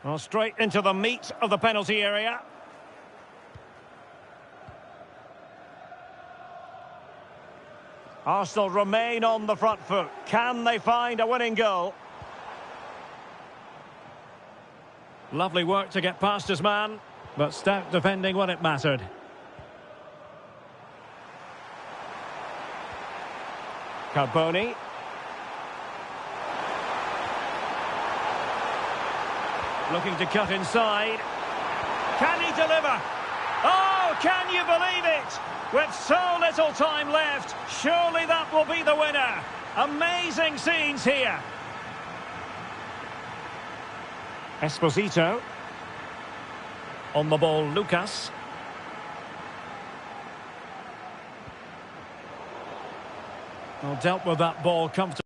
Well, straight into the meat of the penalty area. Arsenal remain on the front foot. Can they find a winning goal? Lovely work to get past his man, but stout defending when it mattered. Carboni. Looking to cut inside. Can he deliver? Oh, can you believe it? With so little time left, surely that will be the winner. Amazing scenes here. Esposito. On the ball, Lucas. Well, dealt with that ball comfortably.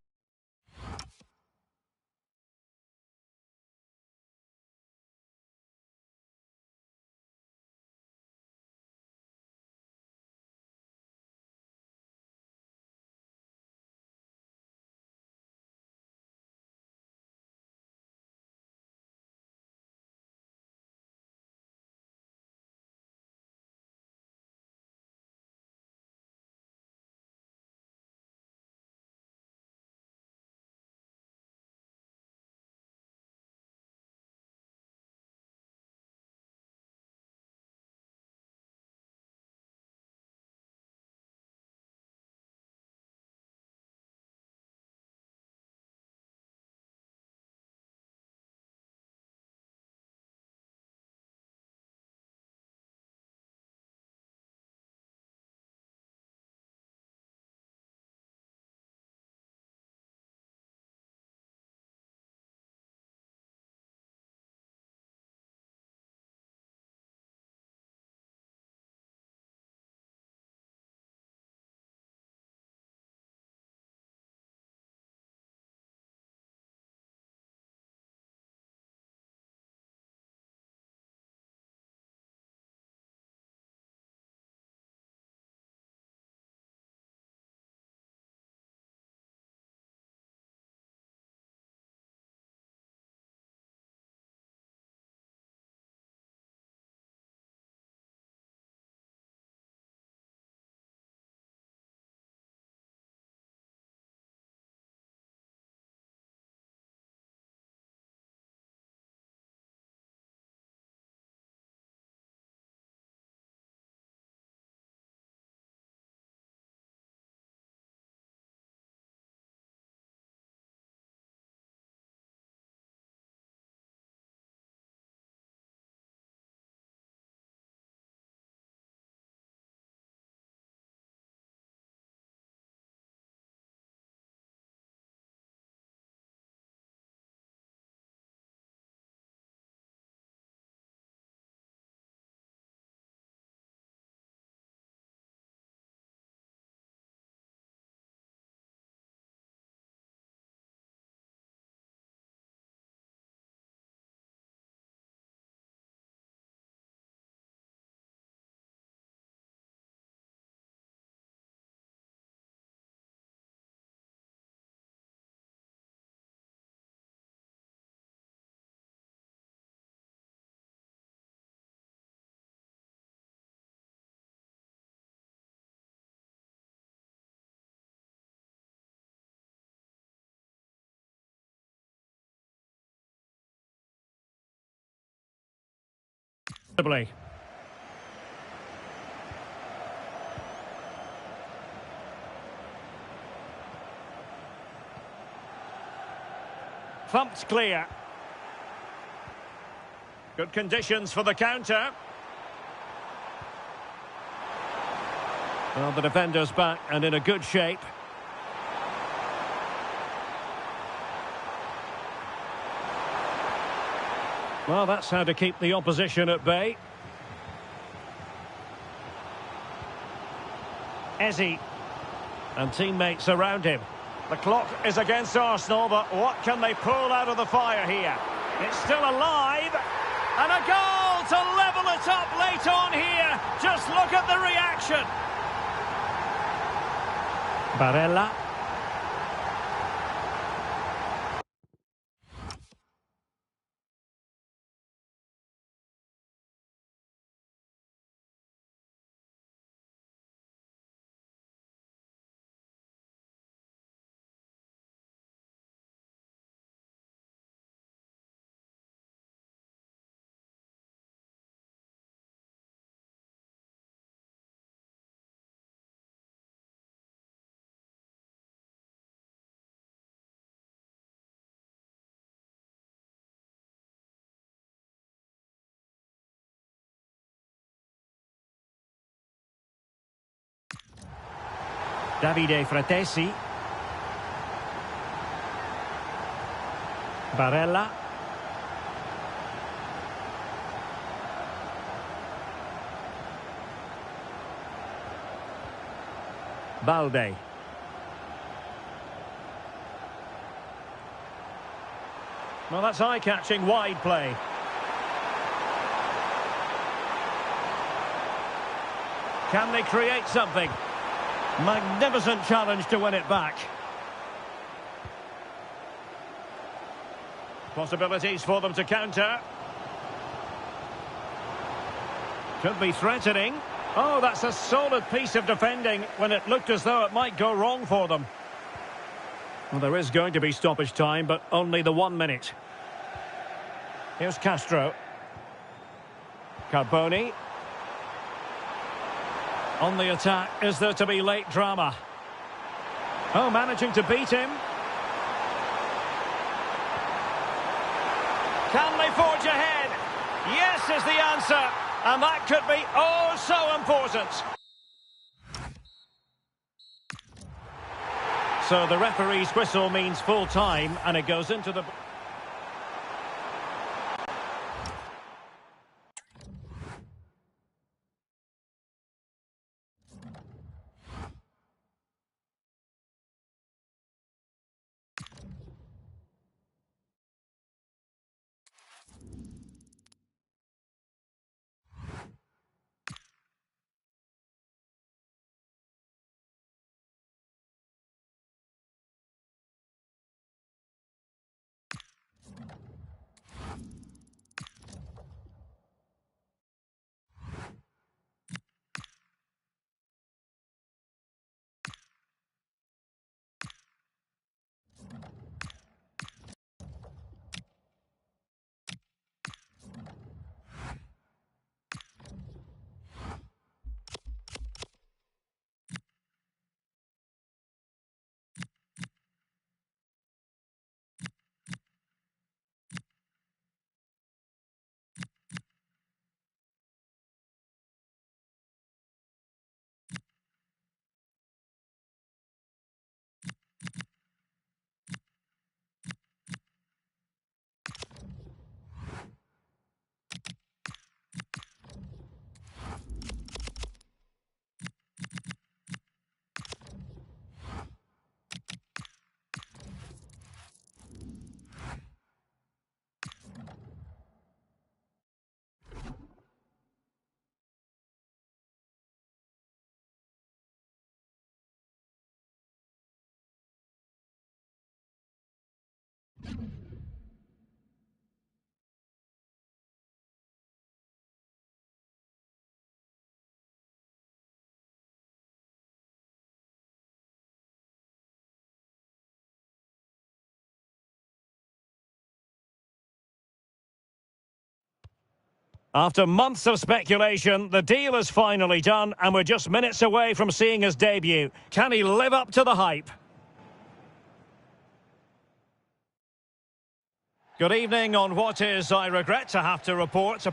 Thumped clear. Good conditions for the counter. Well, the defender's back and in a good shape. Well, that's how to keep the opposition at bay. Eze. And teammates around him. The clock is against Arsenal, but what can they pull out of the fire here? It's still alive. And a goal to level it up late on here. Just look at the reaction. Barella. Davide Fratesi. Barella. Balde. Well, that's eye-catching wide play. Can they create something? Magnificent challenge to win it back. Possibilities for them to counter. Could be threatening. Oh, that's a solid piece of defending when it looked as though it might go wrong for them. Well, there is going to be stoppage time, but only the 1 minute. Here's Castro. Carboni. On the attack, is there to be late drama? Oh, managing to beat him. Can they forge ahead? Yes is the answer. And that could be oh so important. So the referee's whistle means full time, and it goes into the... After months of speculation, the deal is finally done, and we're just minutes away from seeing his debut. Can he live up to the hype? Good evening on what is, I regret to have to report, a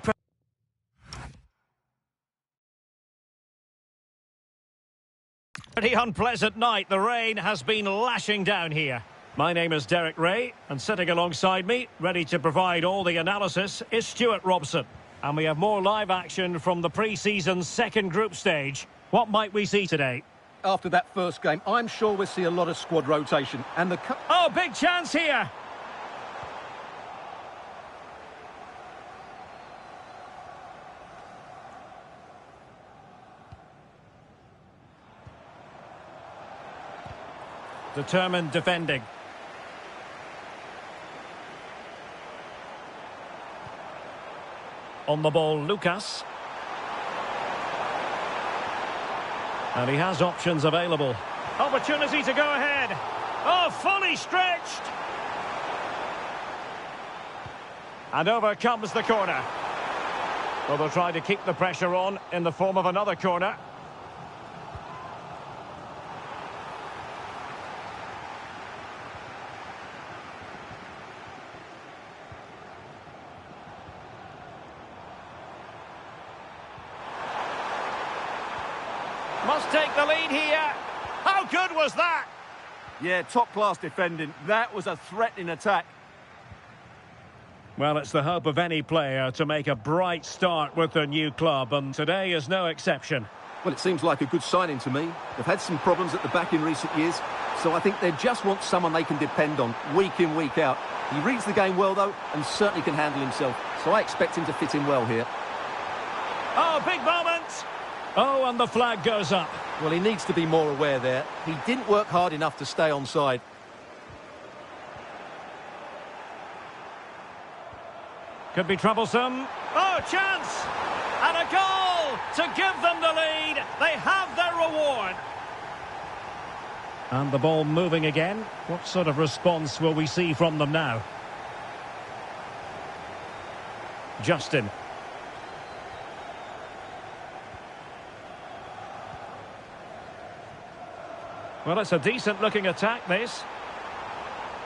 pretty unpleasant night. The rain has been lashing down here. My name is Derek Ray, and sitting alongside me, ready to provide all the analysis, is Stuart Robson. And we have more live action from the pre-season second group stage. What might we see today? After that first game, I'm sure we'll see a lot of squad rotation. And the... Oh, big chance here! Determined defending. On the ball, Lucas. And he has options available. Opportunity to go ahead. Oh, fully stretched. And over comes the corner. Well, they'll try to keep the pressure on in the form of another corner. Must take the lead here. How good was that? Yeah, top-class defending. That was a threatening attack. Well, it's the hope of any player to make a bright start with their new club, and today is no exception. Well, it seems like a good signing to me. They've had some problems at the back in recent years, so I think they just want someone they can depend on, week in, week out. He reads the game well, though, and certainly can handle himself, so I expect him to fit in well here. Oh, big moment! Oh, and the flag goes up. Well, he needs to be more aware there. He didn't work hard enough to stay onside. Could be troublesome. Oh, chance! And a goal to give them the lead. They have their reward. And the ball moving again. What sort of response will we see from them now? Justin. Well, it's a decent-looking attack, this.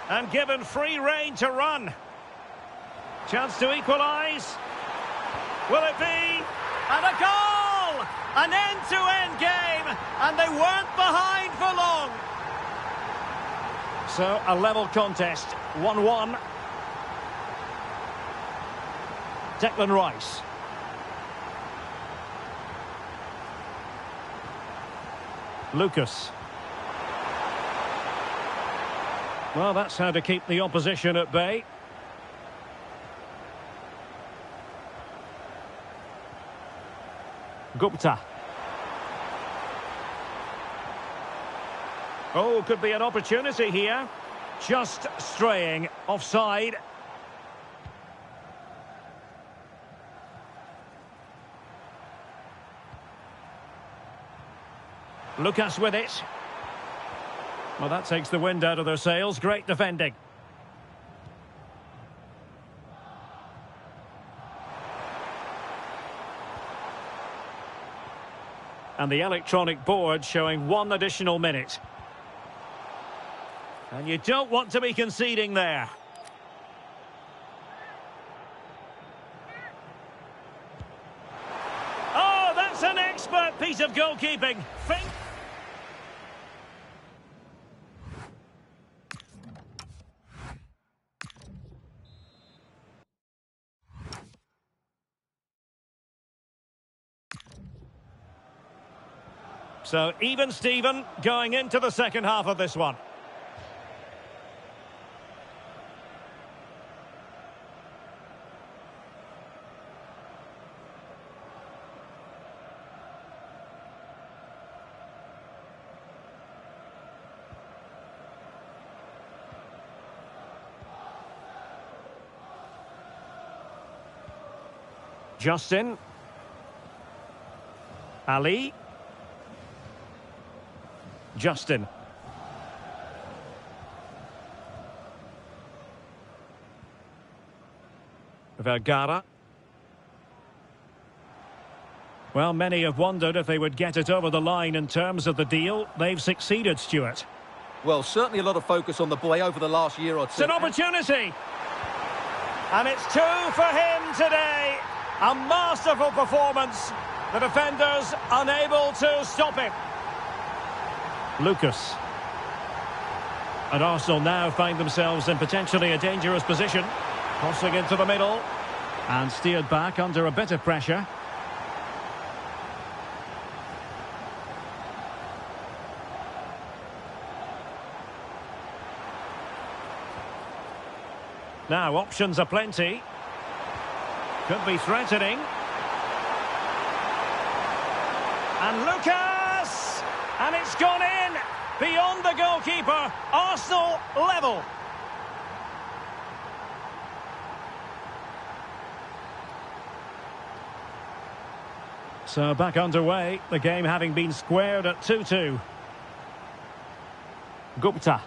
And given free rein to run. Chance to equalise. Will it be? And a goal! An end-to-end game, and they weren't behind for long. So, a level contest, 1-1. Declan Rice. Lucas. Well, that's how to keep the opposition at bay. Gupta. Oh, could be an opportunity here. Just straying offside. Lucas with it. Well, that takes the wind out of their sails. Great defending. And the electronic board showing 1 additional minute. And you don't want to be conceding there. Oh, that's an expert piece of goalkeeping. So, even Steven going into the second half of this one. Justin. Ali. Justin. Vergara. Well, many have wondered if they would get it over the line in terms of the deal. They've succeeded, Stuart. Well, certainly a lot of focus on the boy over the last year or two. It's an opportunity. And it's 2 for him today. A masterful performance. The defenders unable to stop him. Lucas. And Arsenal now find themselves in potentially a dangerous position. Crossing into the middle. And steered back under a bit of pressure. Now, options are plenty. Could be threatening. And Lucas! And it's gone in! Beyond the goalkeeper. Arsenal level. So back underway. The game having been squared at 2-2. Gupta.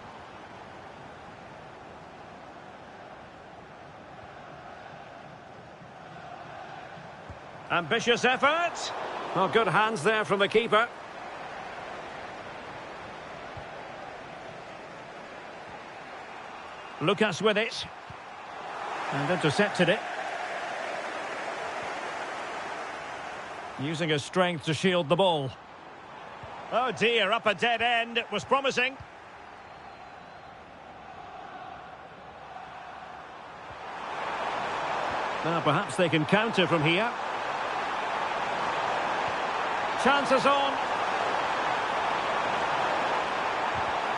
Ambitious effort. Well, good hands there from the keeper. Lucas with it. And intercepted it. Using his strength to shield the ball. Oh dear, up a dead end. It was promising. Now perhaps they can counter from here. Chances on.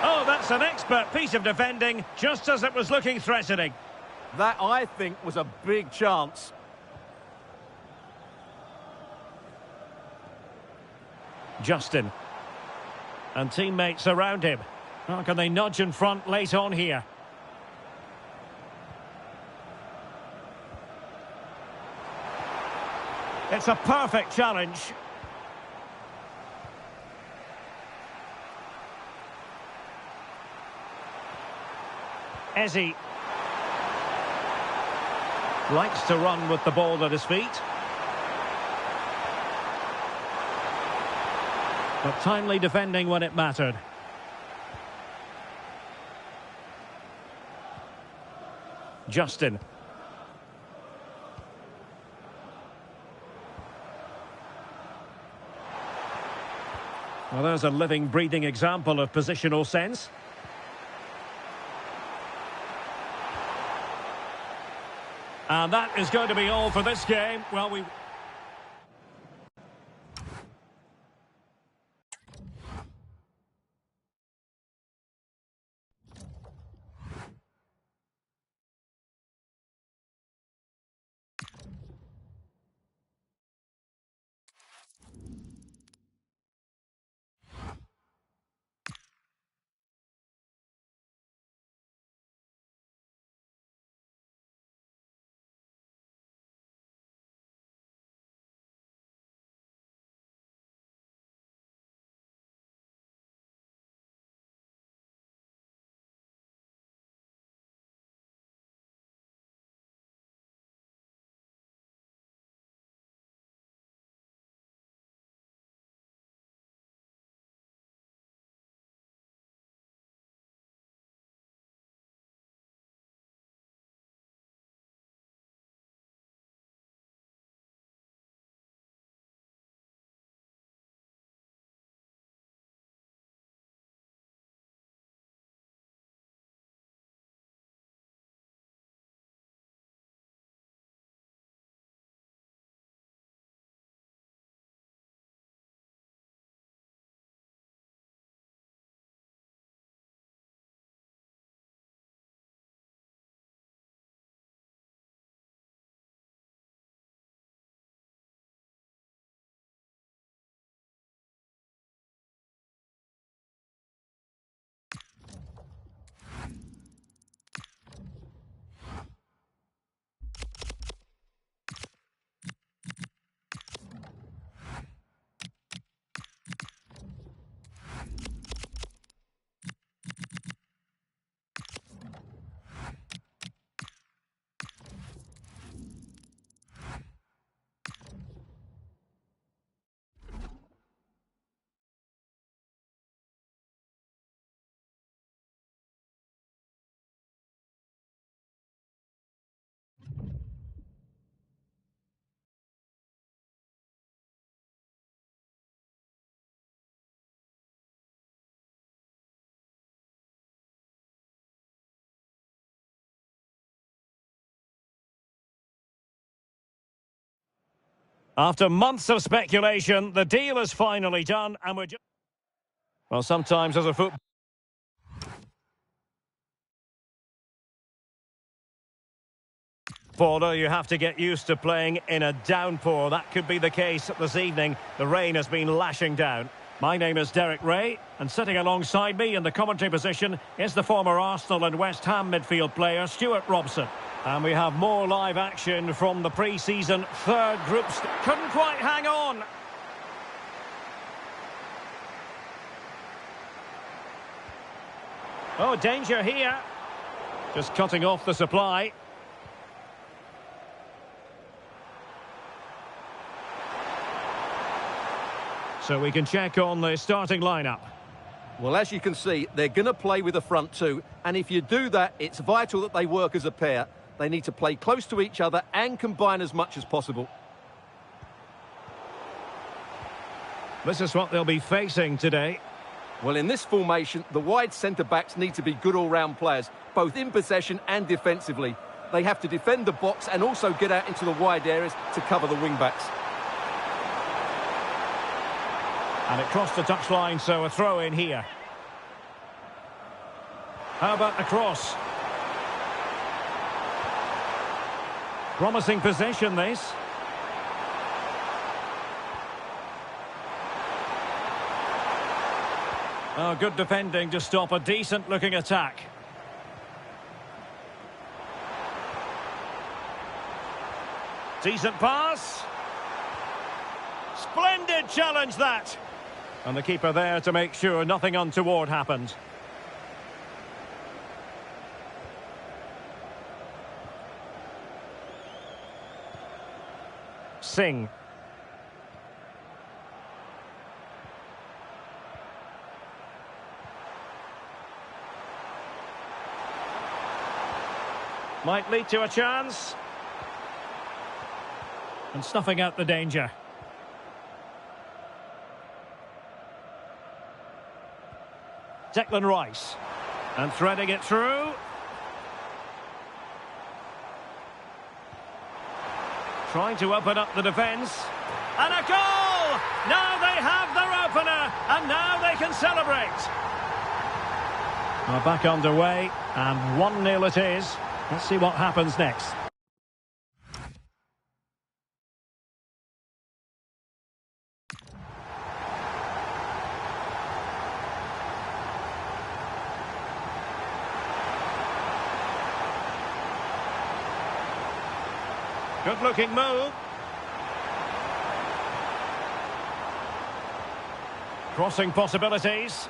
Oh, that's an expert piece of defending, just as it was looking threatening. That, I think, was a big chance. Justin. And teammates around him. How can they nudge in front late on here? It's a perfect challenge. Ezzy likes to run with the ball at his feet. But timely defending when it mattered. Justin. Well, there's a living, breathing example of positional sense. And that is going to be all for this game. Well, we... After months of speculation, the deal is finally done, and we're just... Well, sometimes as a footballer, you have to get used to playing in a downpour. That could be the case this evening. The rain has been lashing down. My name is Derek Ray, and sitting alongside me in the commentary position is the former Arsenal and West Ham midfield player, Stuart Robson. And we have more live action from the pre-season third group. Couldn't quite hang on. Oh, danger here. Just cutting off the supply. So we can check on the starting lineup. Well, as you can see, they're going to play with the front two. And if you do that, it's vital that they work as a pair. They need to play close to each other and combine as much as possible. This is what they'll be facing today. Well, in this formation, the wide centre-backs need to be good all-round players, both in possession and defensively. They have to defend the box and also get out into the wide areas to cover the wing-backs. And it crossed the touchline, so a throw in here. How about the cross? Promising possession, this. Oh, good defending to stop a decent-looking attack. Decent pass. Splendid challenge, that. And the keeper there to make sure nothing untoward happened. Singh. Might lead to a chance. And snuffing out the danger. Declan Rice. And threading it through. Trying to open up the defence. And a goal! Now they have their opener. And now they can celebrate. We're back underway. And 1-0 it is. Let's see what happens next. Good-looking move. Crossing possibilities.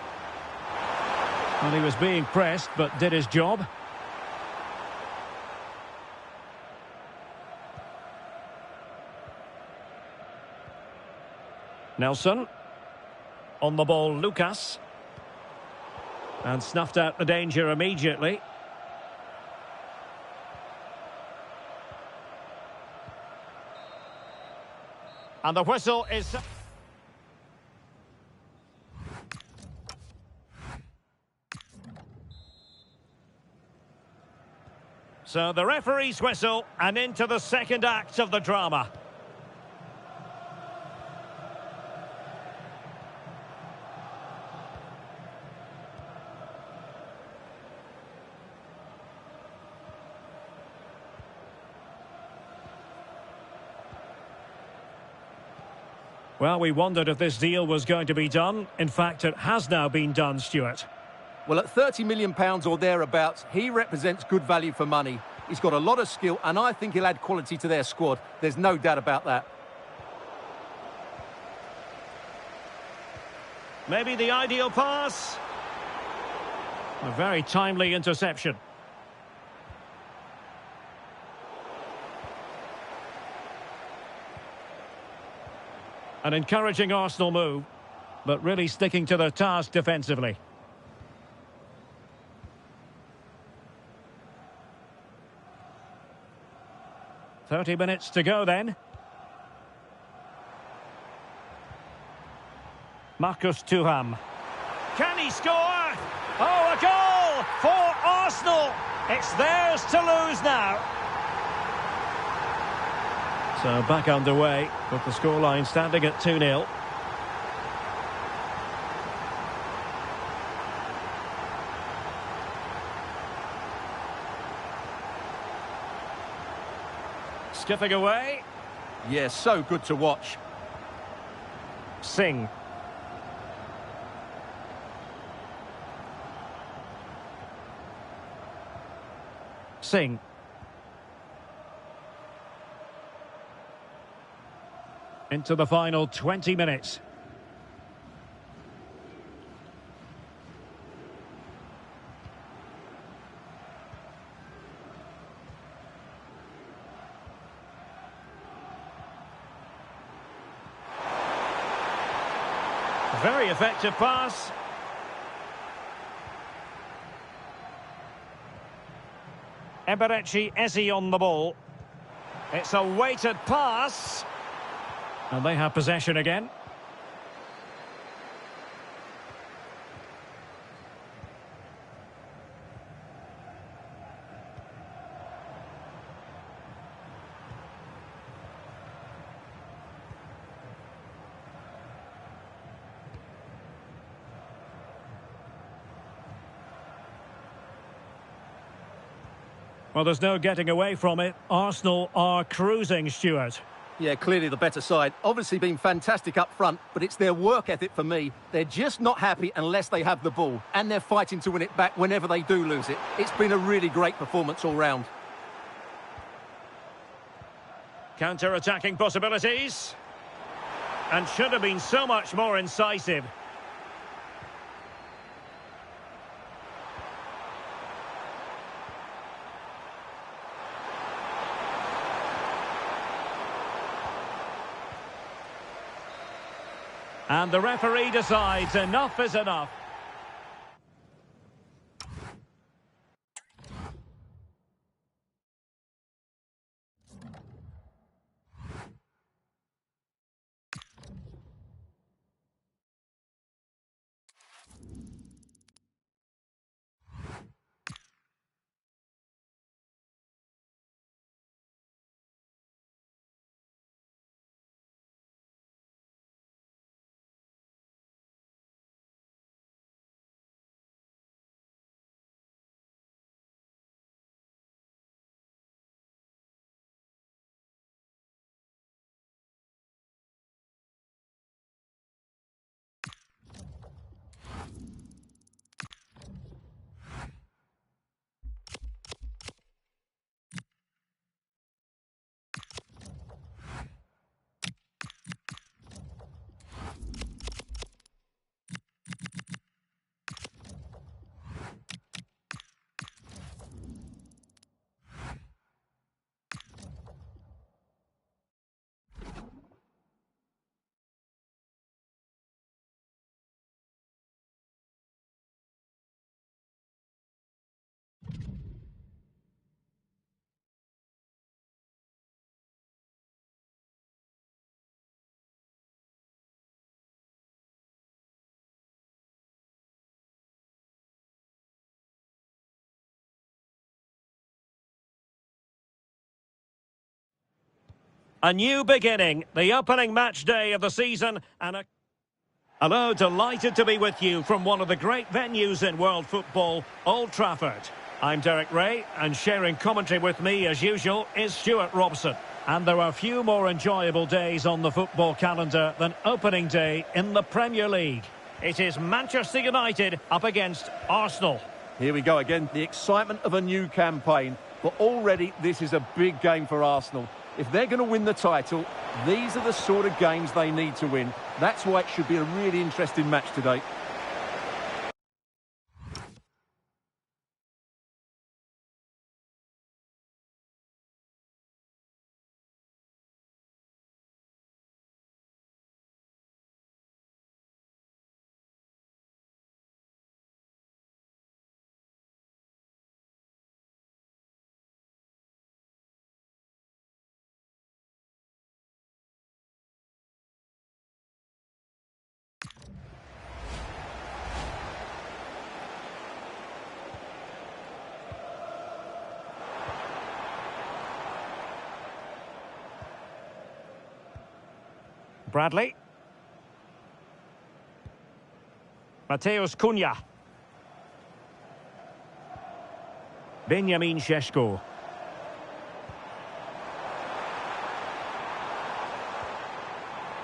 Well, he was being pressed, but did his job. Nelson. On the ball, Lucas. And snuffed out the danger immediately. And the whistle is... So the referee's whistle, and into the second act of the drama. Well, we wondered if this deal was going to be done. In fact, it has now been done, Stuart. Well, at £30 million or thereabouts, he represents good value for money. He's got a lot of skill, and I think he'll add quality to their squad. There's no doubt about that. Maybe the ideal pass. A very timely interception. An encouraging Arsenal move, but really sticking to their task defensively. "30 minutes to go then. Marcus Thuram. Can he score? Oh, a goal for Arsenal. It's theirs to lose now. So back underway with the scoreline standing at 2-0. Skipping away. Yeah, so good to watch. Singh. Singh. Into the final 20 minutes. Very effective pass. Eberechi Eze on the ball. It's a weighted pass. And they have possession again. Well, there's no getting away from it. Arsenal are cruising, Stuart. Yeah, clearly the better side. Obviously been fantastic up front, but it's their work ethic for me. They're just not happy unless they have the ball, and they're fighting to win it back whenever they do lose it. It's been a really great performance all round. Counter-attacking possibilities. And should have been so much more incisive. And the referee decides enough is enough. A new beginning, the opening match day of the season, and a... Hello, delighted to be with you from one of the great venues in world football, Old Trafford. I'm Derek Ray, and sharing commentary with me, as usual, is Stuart Robson. And there are few more enjoyable days on the football calendar than opening day in the Premier League. It is Manchester United up against Arsenal. Here we go again, the excitement of a new campaign. But already, this is a big game for Arsenal. If they're going to win the title, these are the sort of games they need to win. That's why it should be a really interesting match today. Bradley. Mateus Cunha. Benjamin Šeško.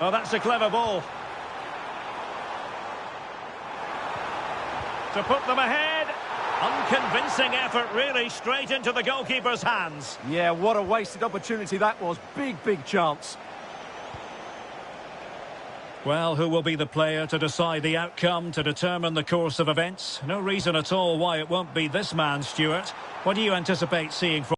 Oh, that's a clever ball. To put them ahead. Unconvincing effort, really, straight into the goalkeeper's hands. Yeah, what a wasted opportunity that was. Big chance. Well, who will be the player to decide the outcome, to determine the course of events? No reason at all why it won't be this man, Stuart. What do you anticipate seeing from...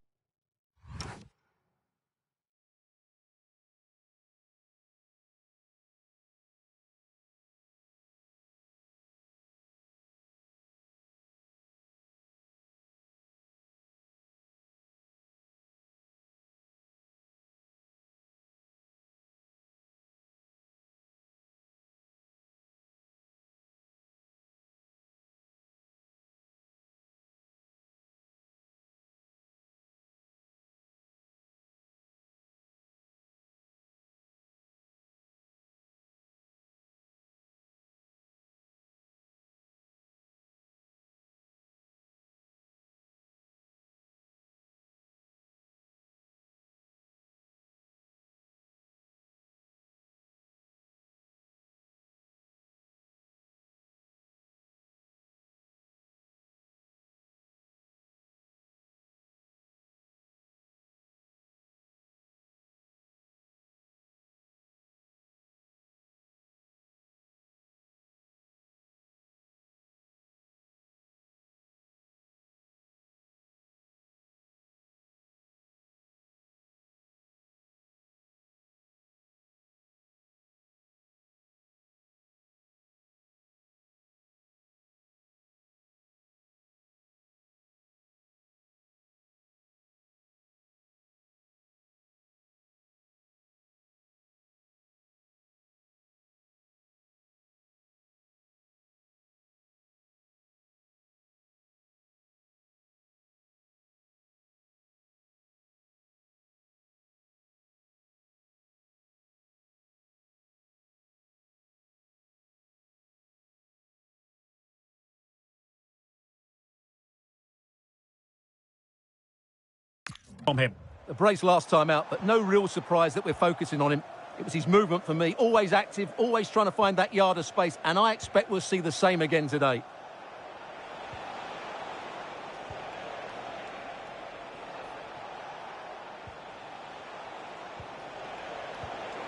from him. The brace last time out, but no real surprise that we're focusing on him. It was his movement for me, always active, always trying to find that yard of space, and I expect we'll see the same again today.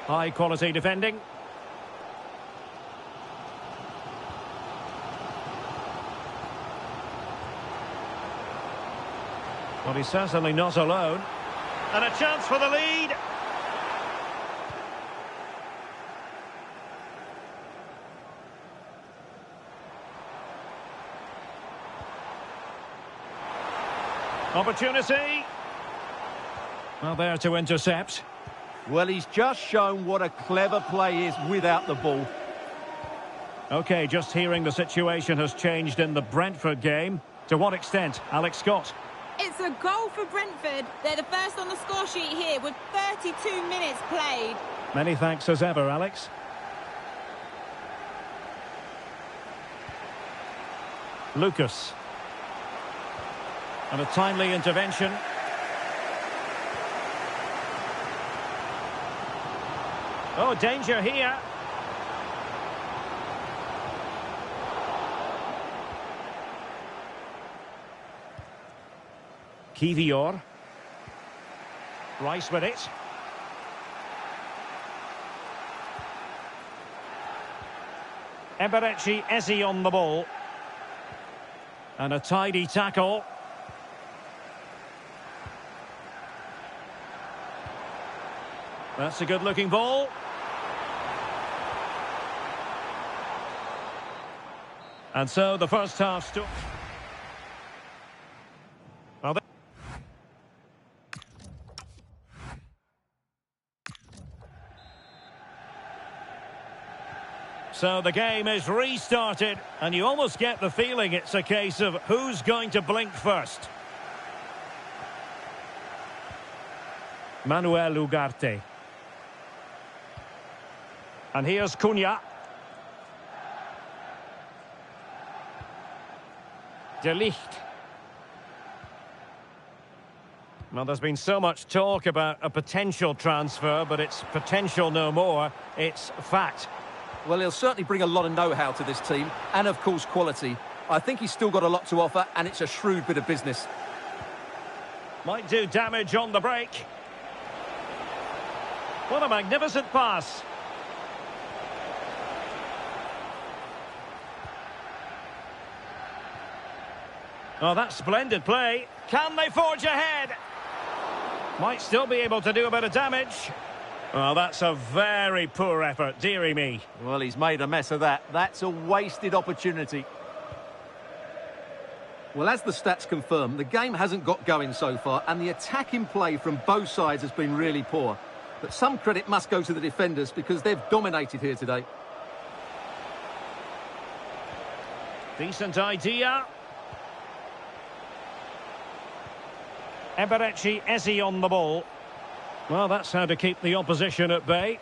High quality defending. Well, he's certainly not alone. And a chance for the lead. Opportunity. Well, there to intercept. Well, he's just shown what a clever play is without the ball. OK, just hearing the situation has changed in the Brentford game. To what extent, Alex Scott? It's a goal for Brentford. They're the first on the score sheet here with 32 minutes played. Many thanks as ever, Alex. Lucas. And a timely intervention. Oh, danger here. Kivior. Rice with it. Eberechi Eze on the ball. And a tidy tackle. That's a good-looking ball. And so the first half stood. Well, so the game is restarted, and you almost get the feeling it's a case of who's going to blink first. Manuel Ugarte. And here's Cunha. De Ligt. Well, there's been so much talk about a potential transfer, but it's potential no more. It's fact. Well, he'll certainly bring a lot of know-how to this team, and of course quality. I think he's still got a lot to offer, and it's a shrewd bit of business. Might do damage on the break. What a magnificent pass. Oh, that's splendid play. Can they forge ahead? Might still be able to do a bit of damage. Well, that's a very poor effort, dearie me. Well, he's made a mess of that. That's a wasted opportunity. Well, as the stats confirm, the game hasn't got going so far, and the attacking play from both sides has been really poor. But some credit must go to the defenders because they've dominated here today. Decent idea. Eberechi Eze on the ball. Well, that's how to keep the opposition at bay.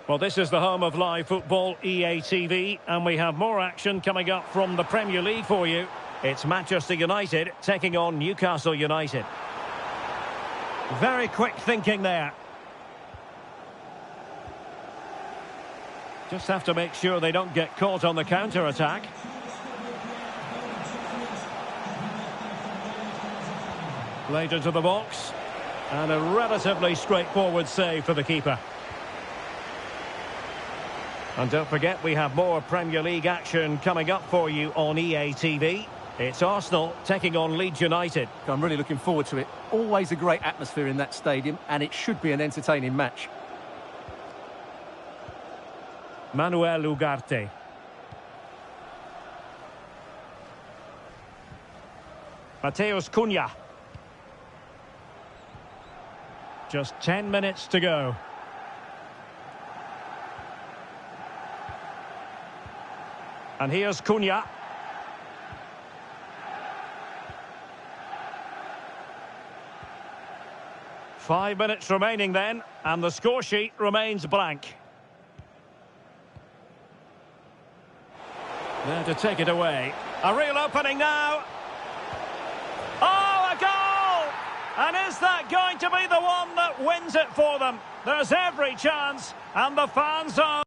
Well, this is the home of live football, EA TV, and we have more action coming up from the Premier League for you. It's Manchester United taking on Newcastle United. Very quick thinking there. Just have to make sure they don't get caught on the counter-attack. Played into the box. And a relatively straightforward save for the keeper. And don't forget, we have more Premier League action coming up for you on EA TV. It's Arsenal taking on Leeds United. I'm really looking forward to it. Always a great atmosphere in that stadium, and it should be an entertaining match. Manuel Ugarte. Mateus Cunha. Just 10 minutes to go. And here's Cunha. Five minutes remaining then, and the score sheet remains blank. There to take it away. A real opening now. Oh! And is that going to be the one that wins it for them? There's every chance, and the fans are...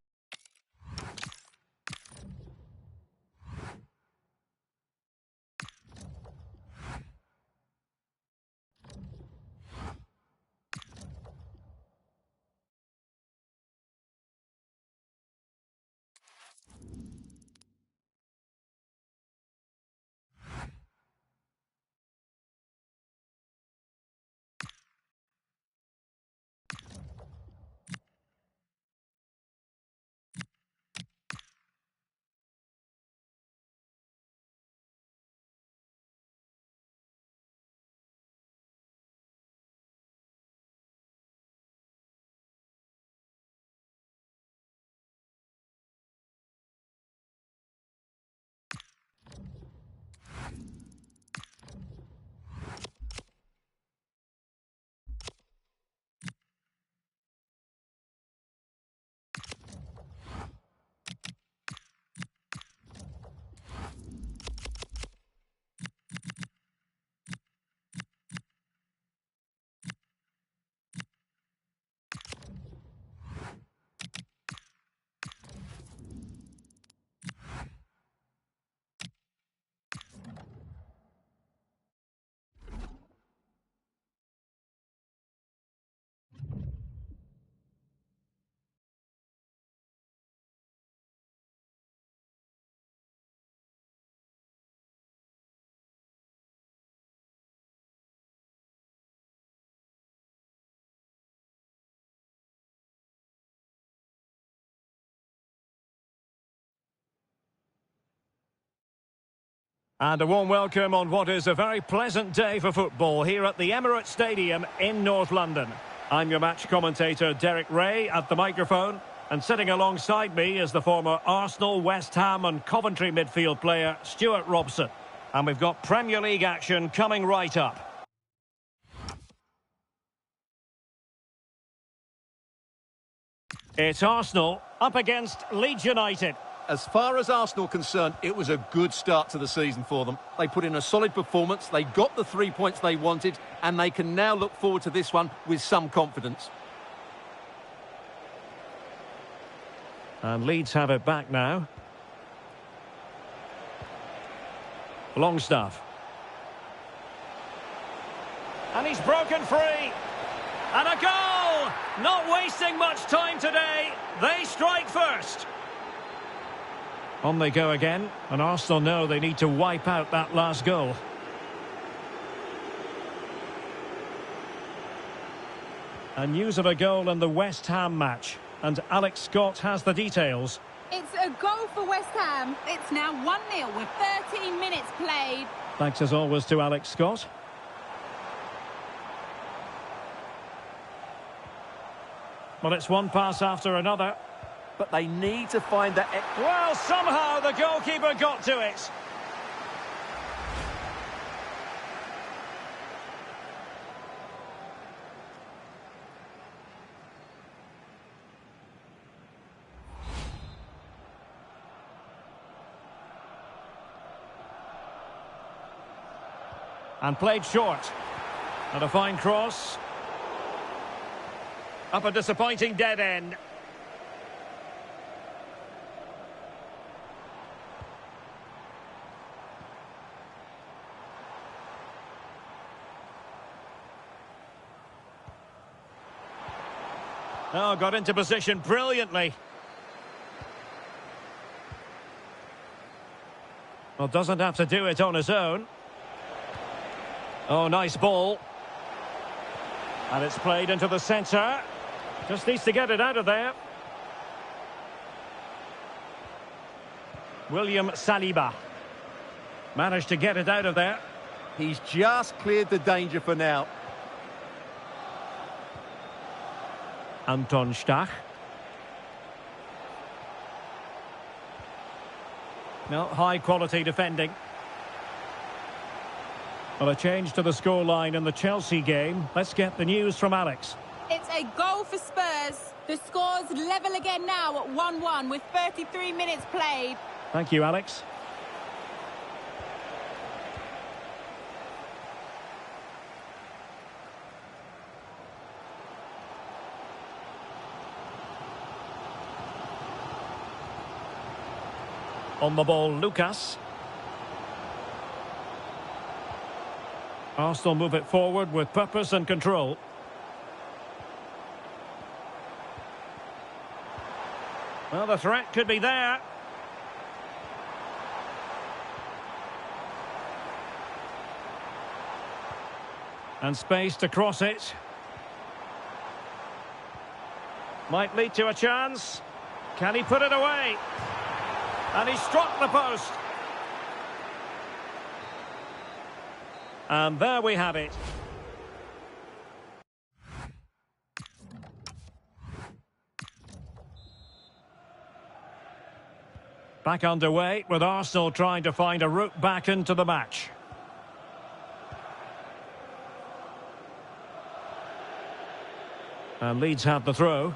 And a warm welcome on what is a very pleasant day for football here at the Emirates Stadium in North London. I'm your match commentator Derek Ray at the microphone, and sitting alongside me is the former Arsenal, West Ham and Coventry midfield player Stuart Robson. And we've got Premier League action coming right up. It's Arsenal up against Leeds United. As far as Arsenal are concerned, it was a good start to the season for them. They put in a solid performance, they got the 3 points they wanted, and they can now look forward to this one with some confidence. And Leeds have it back now. Longstaff. And he's broken free. And a goal! Not wasting much time today. They strike first. On they go again, and Arsenal know they need to wipe out that last goal. And news of a goal in the West Ham match, and Alex Scott has the details. It's a goal for West Ham. It's now 1-0 with 13 minutes played. Thanks as always to Alex Scott. Well, it's one pass after another. But they need to find that... Well, somehow the goalkeeper got to it. And played short. And a fine cross. Up a disappointing dead end. Oh, got into position brilliantly. Well, doesn't have to do it on his own. Oh, nice ball. And it's played into the centre. Just needs to get it out of there. William Saliba. Managed to get it out of there. He's just cleared the danger for now. Anton Stach. No, high quality defending. Well, a change to the scoreline in the Chelsea game. Let's get the news from Alex. It's a goal for Spurs. The score's level again now at 1-1 with 33 minutes played. Thank you, Alex. On the ball, Lucas. Arsenal move it forward with purpose and control. Well, the threat could be there. And space to cross it. Might lead to a chance. Can he put it away? And he struck the post. And there we have it. Back underway with Arsenal trying to find a route back into the match. And Leeds have the throw.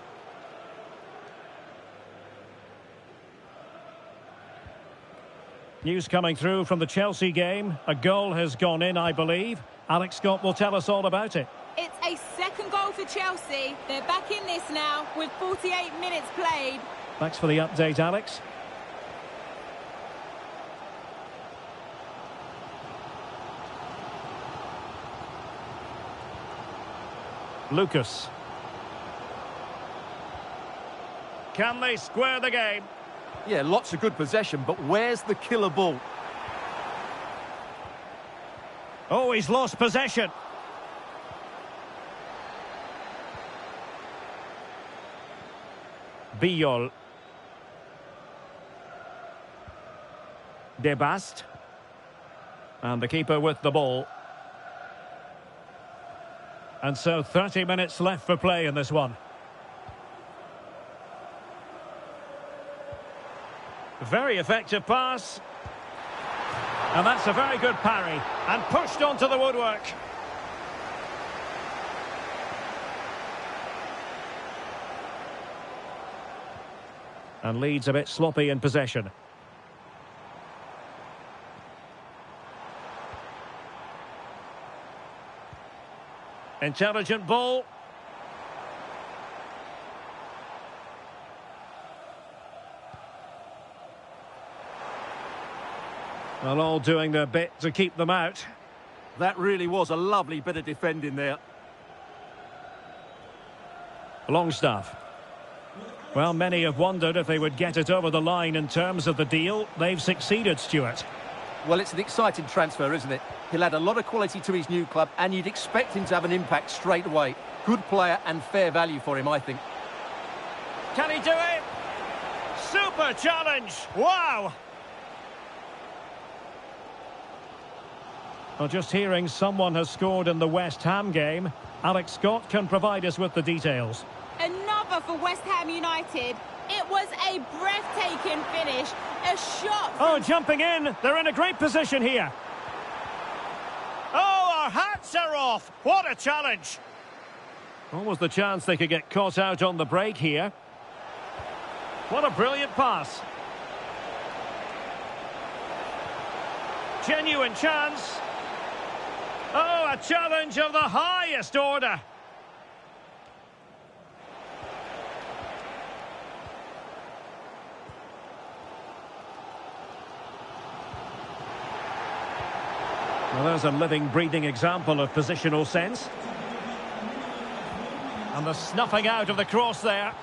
News coming through from the Chelsea game. A goal has gone in, I believe. Alex Scott will tell us all about it. It's a second goal for Chelsea. They're back in this now with 48 minutes played. Thanks for the update, Alex. Lucas. Can they square the game? Yeah, lots of good possession, but where's the killer ball? Oh, he's lost possession. Biol. Debast. And the keeper with the ball. And so 30 minutes left for play in this one. Very effective pass. And that's a very good parry. And pushed onto the woodwork. And Leeds a bit sloppy in possession. Intelligent ball. Well, all doing their bit to keep them out. That really was a lovely bit of defending there. Longstaff. Well, many have wondered if they would get it over the line in terms of the deal. They've succeeded, Stuart. Well, it's an exciting transfer, isn't it? He'll add a lot of quality to his new club, and you'd expect him to have an impact straight away. Good player and fair value for him, I think. Can he do it? Super challenge! Wow! Well, just hearing someone has scored in the West Ham game. Alex Scott can provide us with the details. Another for West Ham United. It was a breathtaking finish. A shot. Oh, jumping in. They're in a great position here. Oh, our hats are off. What a challenge. What was the chance they could get caught out on the break here? What a brilliant pass. Genuine chance. Oh, a challenge of the highest order. Well, there's a living, breathing example of positional sense. And the snuffing out of the cross there.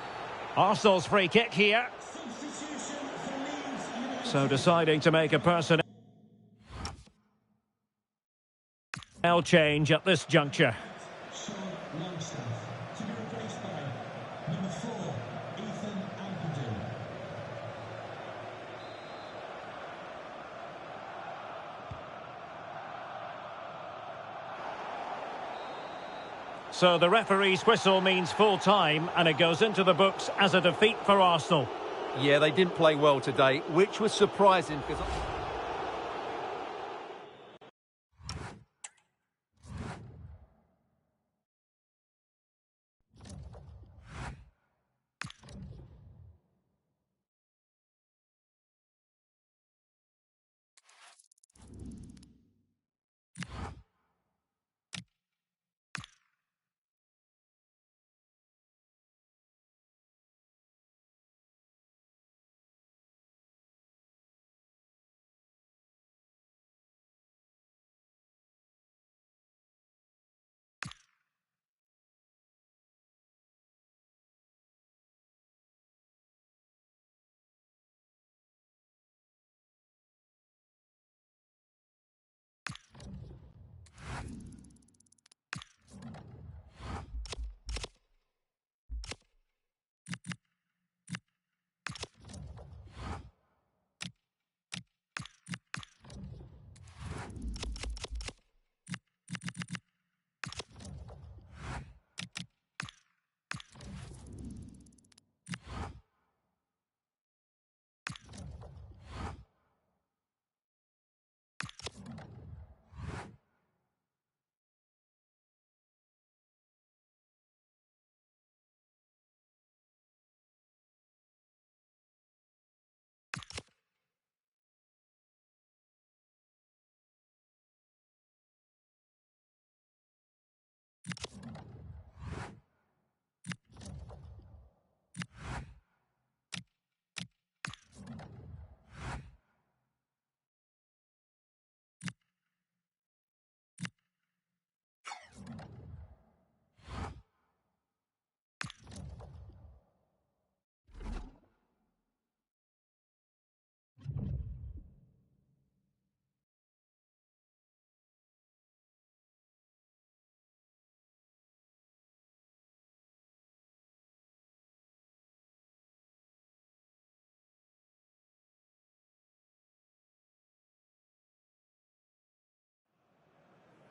Arsenal's free kick here. So deciding to make a personnel change at this juncture. So the referee's whistle means full time, and it goes into the books as a defeat for Arsenal. Yeah, they didn't play well today, which was surprising because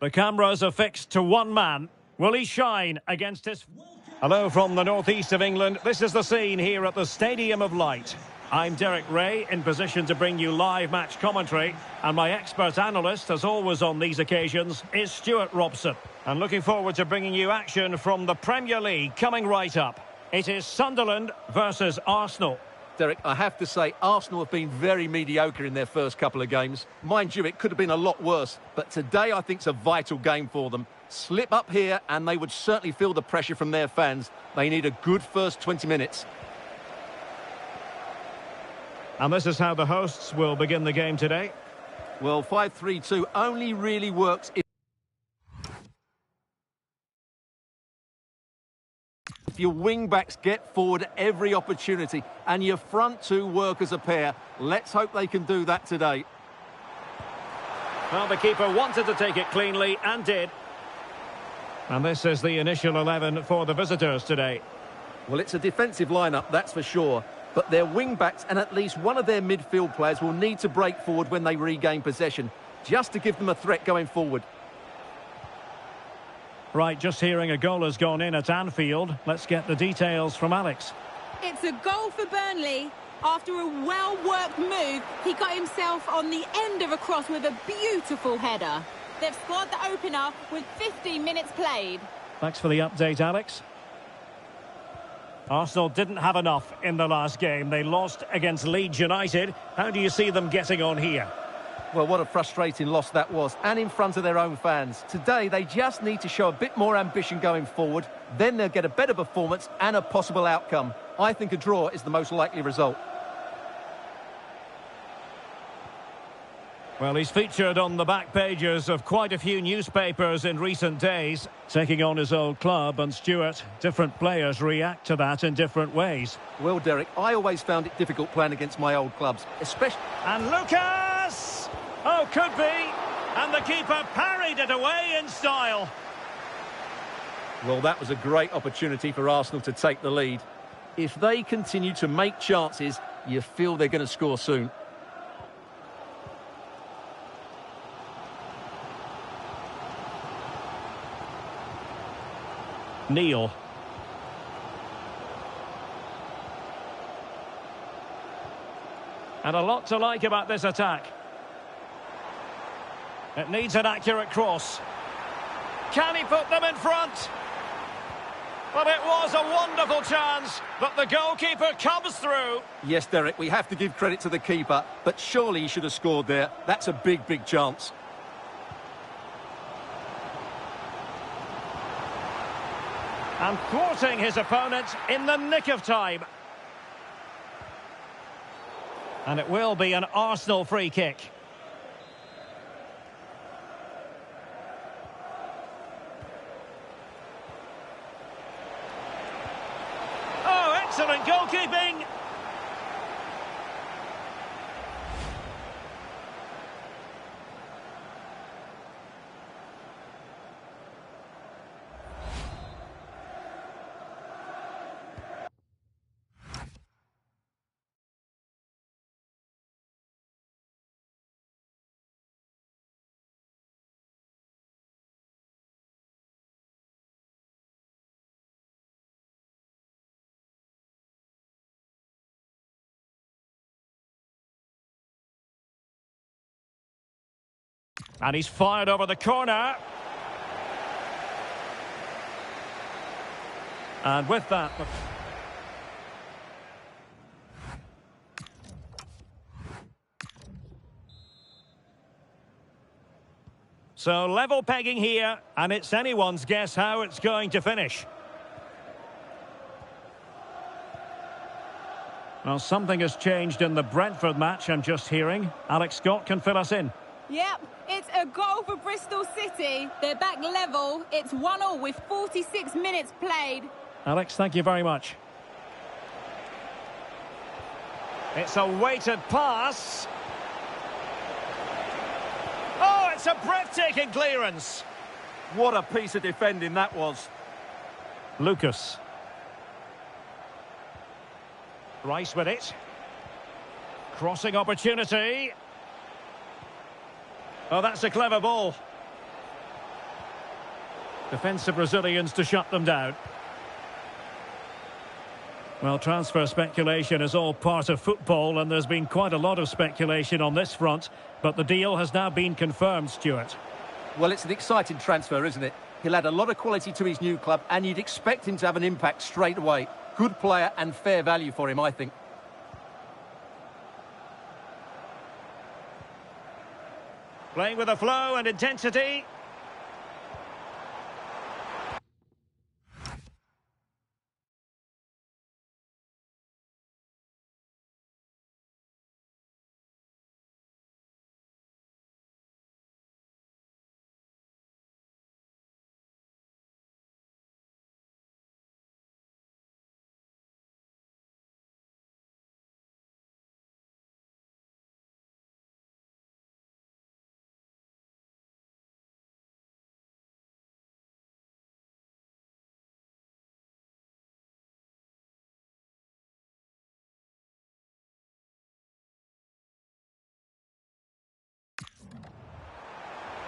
The cameras are fixed to one man. Will he shine against his... Hello from the northeast of England. This is the scene here at the Stadium of Light. I'm Derek Ray, in position to bring you live match commentary. And my expert analyst, as always on these occasions, is Stuart Robson. And looking forward to bringing you action from the Premier League coming right up. It is Sunderland versus Arsenal. Derek, I have to say, Arsenal have been very mediocre in their first couple of games. Mind you, it could have been a lot worse. But today, I think it's a vital game for them. Slip up here, and they would certainly feel the pressure from their fans. They need a good first 20 minutes. And this is how the hosts will begin the game today. Well, 5-3-2 only really works if your wing-backs get forward at every opportunity and your front two work as a pair. Let's hope they can do that today. Well, the keeper wanted to take it cleanly and did. And this is the initial 11 for the visitors today. Well, it's a defensive lineup, that's for sure. But their wing-backs and at least one of their midfield players will need to break forward when they regain possession, just to give them a threat going forward. Right, just hearing a goal has gone in at Anfield. Let's get the details from Alex. It's a goal for Burnley. After a well-worked move, he got himself on the end of a cross with a beautiful header. They've scored the opener with 15 minutes played. Thanks for the update, Alex. Arsenal didn't have enough in the last game. They lost against Leeds United. How do you see them getting on here? Well, what a frustrating loss that was, and in front of their own fans. Today, they just need to show a bit more ambition going forward. Then they'll get a better performance and a possible outcome. I think a draw is the most likely result. Well, he's featured on the back pages of quite a few newspapers in recent days, taking on his old club. And Stuart, different players react to that in different ways. Well, Derek, I always found it difficult playing against my old clubs, especially... And Lucas! Oh, could be. And the keeper parried it away in style. Well, that was a great opportunity for Arsenal to take the lead. If they continue to make chances, you feel they're going to score soon. Neil. And a lot to like about this attack. It needs an accurate cross. Can he put them in front? Well, it was a wonderful chance, but the goalkeeper comes through. Yes, Derek, we have to give credit to the keeper, but surely he should have scored there. That's a big, big chance. And thwarting his opponent in the nick of time. And it will be an Arsenal free kick. Oh, excellent goalkeeping! And he's fired over the corner. And with that... So level pegging here, and it's anyone's guess how it's going to finish. Well, something has changed in the Brentford match, I'm just hearing. Alex Scott can fill us in. Yep, it's a goal for Bristol City. They're back level. It's 1-1 with 46 minutes played. Alex, thank you very much. It's a weighted pass. Oh, it's a breathtaking clearance. What a piece of defending that was. Lucas. Rice with it. Crossing opportunity. Oh, that's a clever ball. Defensive Brazilians to shut them down. Well, transfer speculation is all part of football, and there's been quite a lot of speculation on this front, but the deal has now been confirmed, Stuart. Well, it's an exciting transfer, isn't it? He'll add a lot of quality to his new club, and you'd expect him to have an impact straight away. Good player and fair value for him, I think. Playing with a flow and intensity.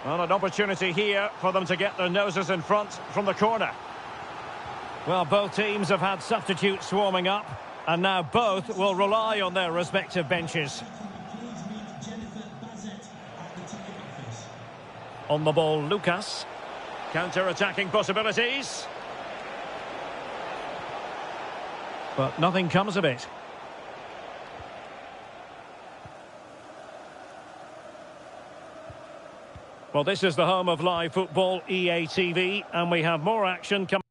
Well, an opportunity here for them to get their noses in front from the corner. Well, both teams have had substitutes warming up, and now both will rely on their respective benches. On the ball, Lucas. Counter-attacking possibilities. But nothing comes of it. Well, this is the home of live football, EA TV, and we have more action coming.